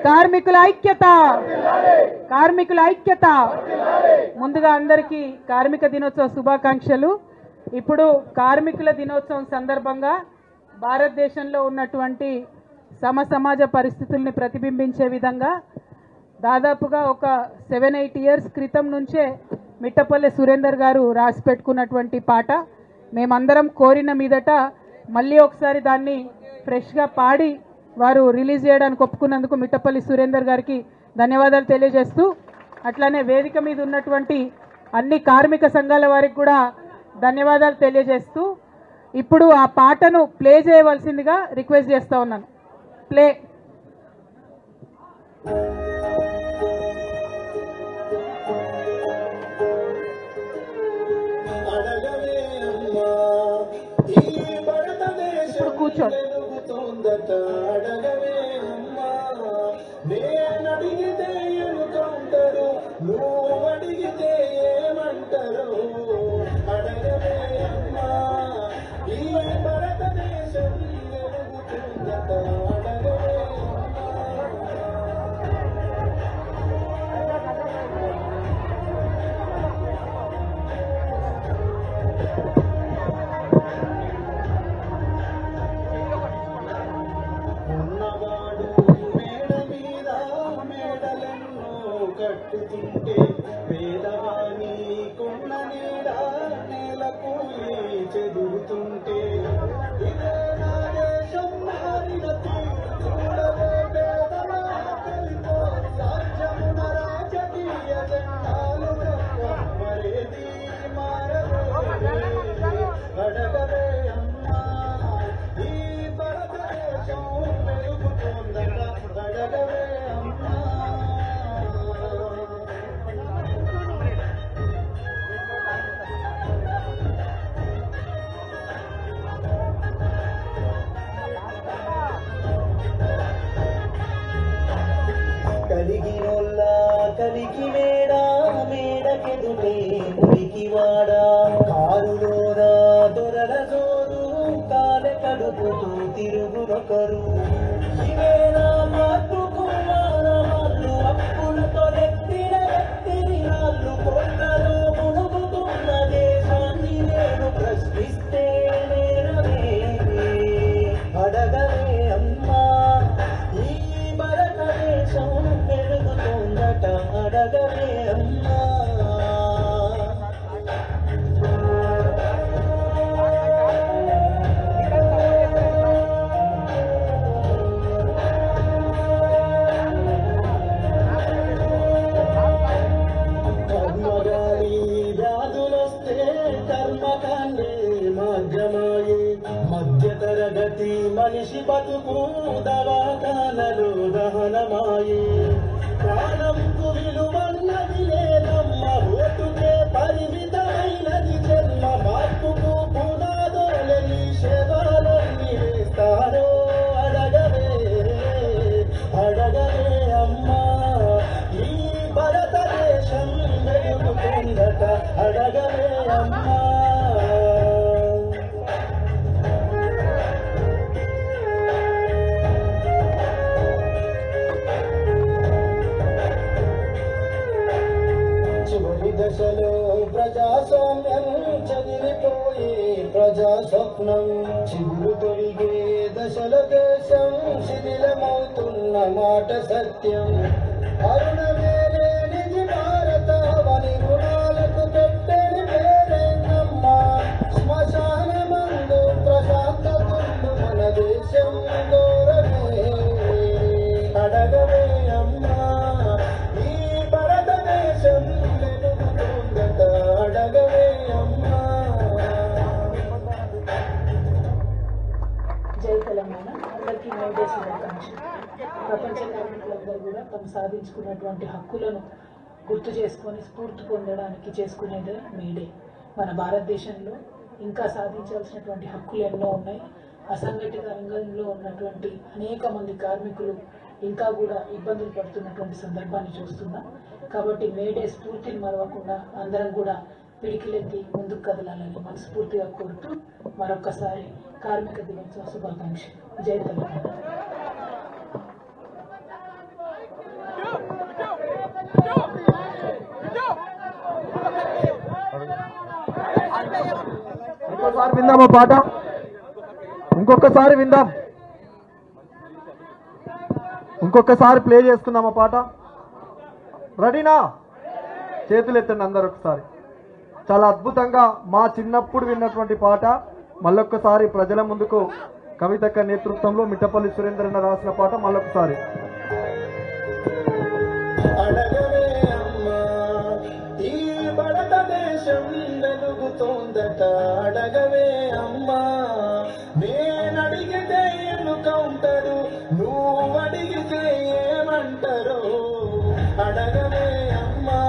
కార్మికుల ఐక్యత, కార్మికుల ఐక్యత. ముందుగా అందరికీ కార్మిక దినోత్సవ శుభాకాంక్షలు. ఇప్పుడు కార్మికుల దినోత్సవం సందర్భంగా భారతదేశంలో ఉన్నటువంటి సమాజ పరిస్థితుల్ని ప్రతిబింబించే విధంగా దాదాపుగా ఒక 7-8 ఇయర్స్ క్రితం నుంచే మిట్టపల్లె సురేందర్ గారు రాసి పెట్టుకున్నటువంటి పాట మేమందరం కోరిన మీదట మళ్ళీ ఒకసారి దాన్ని ఫ్రెష్గా పాడి వారు రిలీజ్ చేయడానికి ఒప్పుకున్నందుకు మిట్టపల్లి సురేందర్ గారికి ధన్యవాదాలు తెలియజేస్తూ, అట్లానే వేదిక మీద ఉన్నటువంటి అన్ని కార్మిక సంఘాల వారికి కూడా ధన్యవాదాలు తెలియజేస్తూ ఇప్పుడు ఆ పాటను ప్లే చేయవలసిందిగా రిక్వెస్ట్ చేస్తూ ఉన్నాను. ప్లే. ఇప్పుడు కూర్చోండి. కట్టుతుంటే పేదవాణి కొన్న నీడ నేలకు చెదురుతుంటే ఇదే నా దేశం మారిన చూడవే పేదల కలిపో రాజ్యమున రాజకీయ జెండాలు మరేది మారవే అడగవే అమ్మా ఈ భారతదేశం పెరుగుతోందట అడగవే అమ్మా. కలిగినోళ్ళ కలిగి మేడకెదుటే మురికి వాడా కారులోన దొరల జోరు కాలె కడుపుతూ తిరుగునొకరు ఇవేనా మార్పుకు మానవాళ్ళు అప్పులతో నెత్తిన ఎత్తిని నాళ్ళు కొండలో మునుగుతున్న దేశాన్ని నేను ప్రశ్నిస్తే నేరమే అడగలే అమ్మా ఈ భారతదేశం పెరుగుతుందట అడగలే అమ్మా. కర్మగాలి వ్యాధులొస్తే కర్మకాండే మాధ్యమాయే మధ్య తరగతి మనిషి బతుకు దవాఖానలు దహనమాయే ప్రాణంకు విలువన్నది లేదమ్మ ఓటుకే పరిమితమైనది జన్మ మార్పుకు పునాదోలని శవాలన్నీ వేస్తారో అడగవే అడగవే అమ్మా ఈ భారతదేశం మెరుగుతుందట అడగవే అమ్మా. చివరి దశలో ప్రజాస్వామ్యం చెదిరిపోయే ప్రజాస్వప్నం చిగురు తొలిగే దశల దేశం శిథిలమవుతున్న మాట సత్యం అరుణమే లేనిది భారతావని రుణాలకు పెట్టని పేరేనమ్మా శ్మశానమందు ప్రశాంతతుండు మన దేశం గౌరవే అడగవే అమ్మా ఈ భారతదేశం వెలుగుతుందట అడగవే అమ్మా. జై తెలంగాణ. అందరికీ మేడే శుభాకాంక్షలు. ప్రపంచ కార్మికులందరూ కూడా తమ సాధించుకున్నటువంటి హక్కులను గుర్తు చేసుకొని స్ఫూర్తి పొందడానికి చేసుకునేదే మేడే. మన భారతదేశంలో ఇంకా సాధించాల్సినటువంటి హక్కులు ఎన్నో ఉన్నాయి. అసంఘటిత రంగంలో ఉన్నటువంటి అనేక మంది కార్మికులు ఇంకా కూడా ఇబ్బందులు పడుతున్నటువంటి సందర్భాన్ని చూస్తున్నాం. కాబట్టి మేడే స్ఫూర్తిని మరవకుండా అందరం కూడా పిడికిలెత్తి ముందుకు కదలాలని మనస్ఫూర్తిగా కోరుతూ మరొక్కసారి కార్మిక దినోత్సవ శుభాకాంక్షలు. జై తెలంగాణ. విందామా పాట? ఇంకొకసారి విందాం, ఇంకొకసారి ప్లే చేసుకుందామా పాట? రెడీనా? చేతులు ఎత్తండి అందరు ఒకసారి. చాలా అద్భుతంగా మా చిన్నప్పుడు విన్నటువంటి పాట మళ్ళొక్కసారి ప్రజల ముందుకు కవితక్క నేతృత్వంలో మిట్టపల్లి సురేంద్రన్న రాసిన పాట మళ్ళొకసారి. అడగవే అమ్మా ఈ భారతదేశం వెలుగుతోందట. అడగవే అమ్మా నేనడిగితే ఎన్నుకౌంటరు, నువ్వు అడిగితే ఏమంటారు? అడగవే అమ్మా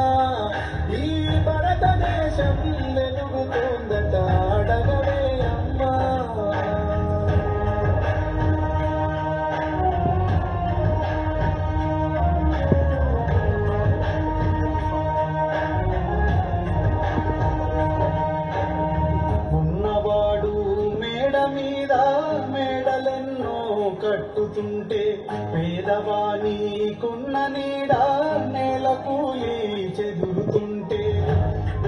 ఈ భారతదేశం వెలుగుతోందట. అడగవే అమ్మా. ఉన్నవాడు మేడ మీద మేడలెన్నో కట్టుతుంటే పేదవానికున్న నీడ నేల కూలి చెదురుతుంటే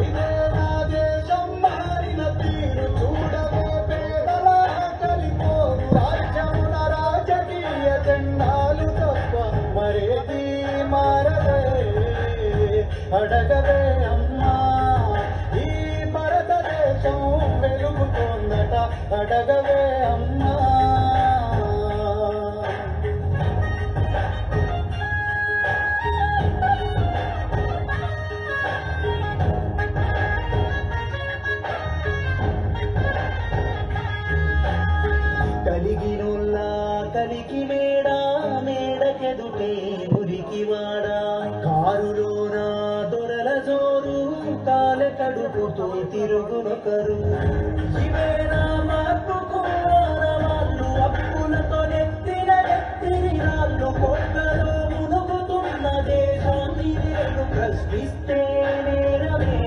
ఇదే నా దేశం మారిన తీరు చూడవే పేదల కలిపోరు. రాజ్యమున రాజకీయ జెండాలు తప్ప మరేది మారదే. అడగవే అమ్మా ఈ భారతదేశం వెలుగుతోందట. అడగవే అమ్మా. కలిగినోళ్ళ కలికి మేడ మేడకెదుటే మురికి వాడ. కారులోన దొరల జోరు కాల కడుపుతో తిరుగునొకరు. ఇవేనా మార్పుకు వాళ్ళు అప్పులతో నెత్తిన నెత్తిని రాళ్ళు కొట్టలో మునుగుతున్న దేశాన్ని నేను ప్రశ్నిస్తే నేరమే.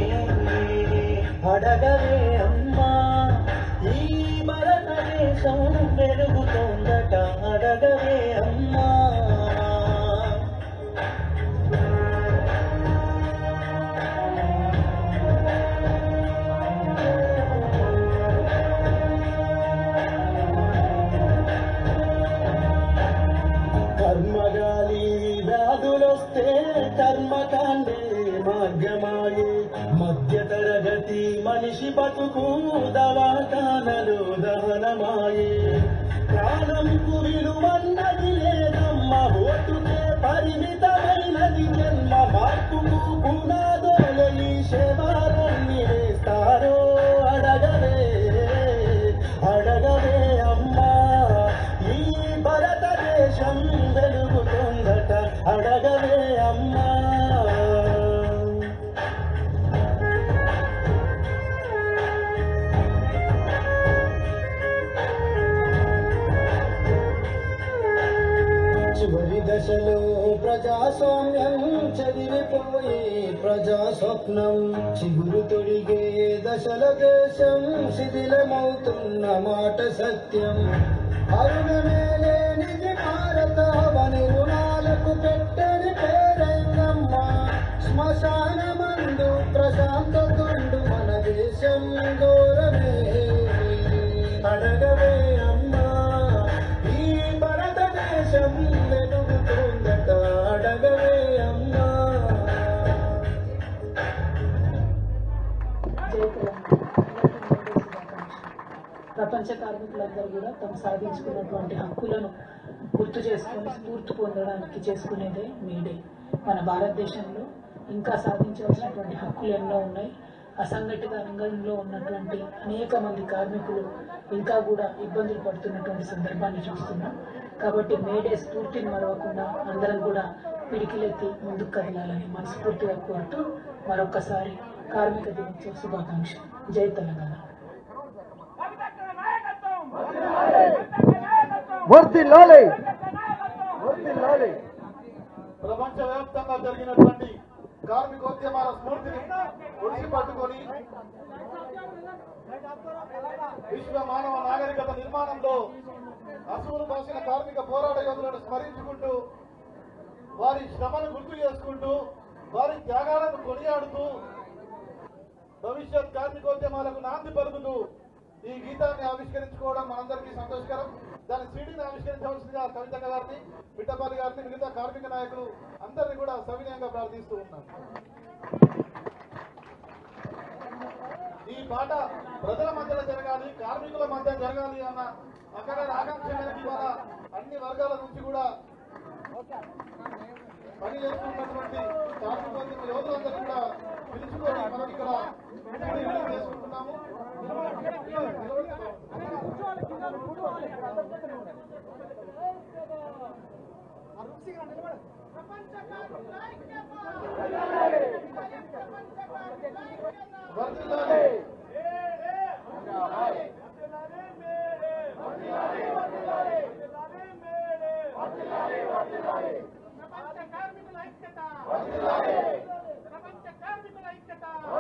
అడగవే అమ్మా ఈ భారతదేశం వెలుగుతోందట. అడగవే అమ్మా. కర్మగాలి వ్యాధులొస్తే కర్మకాండే మార్గమాయే. మధ్య తరగతి మనిషి బతుకు దవాఖానలు దహనమాయే. ప్రాణంకు విలువన్నది లేదమ్మ, ఓటుకే పరిమితమైనది జన్మ. మార్పుకు పునాదులు ఈ శవాలన్నీ వేస్తారో. అడగవే అడగవే అమ్మా ఈ భారతదేశం వెలుగుతోందట. అడగవే అమ్మా. చివరి దశలో ప్రజాస్వామ్యం చదివిపోయే ప్రజాస్వప్నం చిగురు తొడిగే దశల దేశం శిథిలమవుతున్న మాట సత్యం. అరుణమే లేనిది భారతావని రుణాలకు పెట్టని పేరైందమ్మ. శ్మశానమందు ప్రశాంతతుండు మన దేశం దూరమే. అడగవే అమ్మా ఈ భారతదేశం వెలుగుతోందట. అడగవే అమ్మా. జై తెలంగాణ. ప్రపంచ కార్మికులందరూ కూడా తాము సాధించుకున్నటువంటి హక్కులను గుర్తు చేసుకొని స్ఫూర్తి పొందడానికి చేసుకునేదే మేడే. మన భారతదేశంలో ఇంకా సాధించవలసినటువంటి హక్కులు ఎన్నో ఉన్నాయి. అసంఘటిత రంగంలో ఉన్నటువంటి అనేక మంది కార్మికులు ఇంకా కూడా ఇబ్బందులు పడుతున్నటువంటి సందర్భాన్ని చూస్తున్నాం. కాబట్టి మేడే స్ఫూర్తిని మరవకుండా అందరం కూడా పిడికిలెత్తి ముందుకు కదలాలని మనస్ఫూర్తిగా కోరుతూ మరొకసారి కార్మిక దినోత్సవ శుభాకాంక్షలు. జై తెలంగాణ. వర్ధిల్లాలి వర్ధిల్లాలి. ప్రపంచవ్యాప్తంగా జరిగినటువంటి కార్మికోద్యమాల స్ఫూర్తిని ఒడిసి పట్టుకొని విశ్వ మానవ నాగరికత నిర్మాణంలో అసువులు పోసిన కార్మిక పోరాట యోధులను స్మరించుకుంటూ, వారి శ్రమను గుర్తు చేసుకుంటూ, వారి త్యాగాలను కొనియాడుతూ, భవిష్యత్ కార్మికోద్యమాలకు నాంది పలుకుతూ ఈ గీతాన్ని ఆవిష్కరించుకోవడం మనందరికీ సంతోషకరం. దాని సీడీని ఆవిష్కరించవలసిందిగా కవితక్క గారిని, బిట్టపల్లి గారిని, మిగతా కార్మిక నాయకులు అందరినీ కూడా సవినయంగా ప్రార్థిస్తూ ఉన్నాం. ఈ పాట ప్రజల మధ్యలో జరగాలి, కార్మికుల మధ్య జరగాలి అన్న అక్కడ ఆకాంక్ష మేరకు ఇవాళ అన్ని వర్గాల నుంచి కూడా పని చేస్తున్నటువంటి కార్మికోద్యమ యోధులందరూ కూడా పిలుచుకొని మనం ఇక్కడ రిలీజ్ చేసుకుంటున్నాము. ప్రపంచ కార్మికుల ఐక్యత